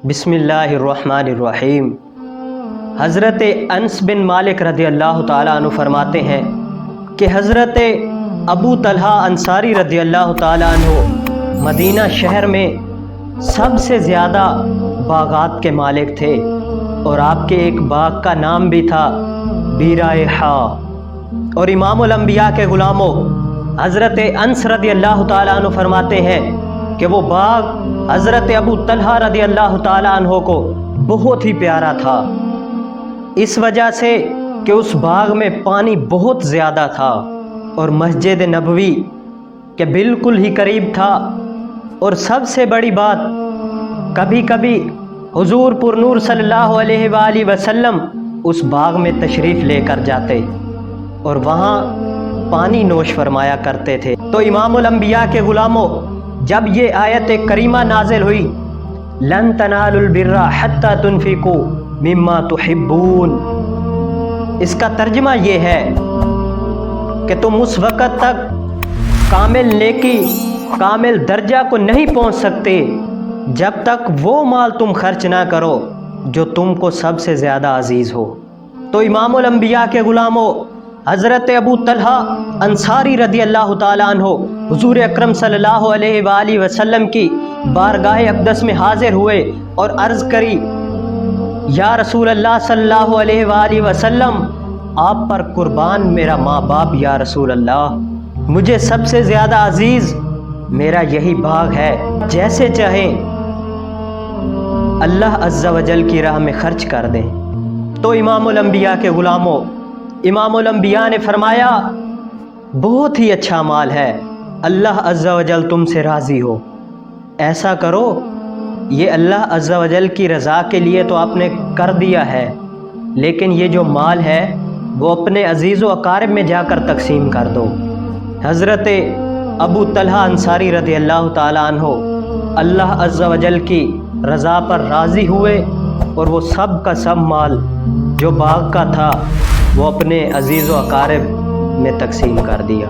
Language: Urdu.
بسم اللہ الرحمن الرحیم۔ حضرت انس بن مالک رضی اللہ تعالیٰ عنہ فرماتے ہیں کہ حضرت ابو طلحہ انصاری رضی اللہ تعالیٰ عنہ مدینہ شہر میں سب سے زیادہ باغات کے مالک تھے، اور آپ کے ایک باغ کا نام بھی تھا بیرائے حا۔ اور امام الانبیاء کے غلاموں حضرت انس رضی اللہ تعالیٰ عنہ فرماتے ہیں کہ وہ باغ حضرت ابو طلحہ رضی اللہ تعالیٰ عنہ کو بہت ہی پیارا تھا، اس وجہ سے کہ اس باغ میں پانی بہت زیادہ تھا اور مسجد نبوی کے بالکل ہی قریب تھا۔ اور سب سے بڑی بات، کبھی کبھی حضور پر نور صلی اللہ علیہ وآلہ وسلم اس باغ میں تشریف لے کر جاتے اور وہاں پانی نوش فرمایا کرتے تھے۔ تو امام الانبیاء کے غلاموں، جب یہ آیت کریمہ نازل ہوئی لن تنالوا البر حتی تنفقوا مما تحبون، اس کا ترجمہ یہ ہے کہ تم اس وقت تک کامل نیکی، کامل درجہ کو نہیں پہنچ سکتے جب تک وہ مال تم خرچ نہ کرو جو تم کو سب سے زیادہ عزیز ہو۔ تو امام الانبیاء کے غلاموں حضرت ابو طلحہ انصاری رضی اللہ تعالیٰ عنہ حضور اکرم صلی اللہ علیہ وآلہ وسلم کی بارگاہ اقدس میں حاضر ہوئے اور عرض کری، یا رسول اللہ صلی اللہ علیہ وآلہ وسلم، آپ پر قربان میرا ماں باپ یا رسول اللہ، مجھے سب سے زیادہ عزیز میرا یہی باغ ہے، جیسے چاہیں اللہ عز و جل کی راہ میں خرچ کر دیں۔ تو امام الانبیاء کے غلاموں، امام الانبیاء نے فرمایا بہت ہی اچھا مال ہے، اللہ عز و جل تم سے راضی ہو، ایسا کرو، یہ اللہ عز و جل کی رضا کے لیے تو آپ نے کر دیا ہے، لیکن یہ جو مال ہے وہ اپنے عزیز و اقارب میں جا کر تقسیم کر دو۔ حضرت ابو طلحہ انصاری رضی اللہ تعالیٰ عنہ اللہ عز و جل کی رضا پر راضی ہوئے اور وہ سب کا سب مال جو باغ کا تھا وہ اپنے عزیز و اقارب میں تقسیم کر دیا۔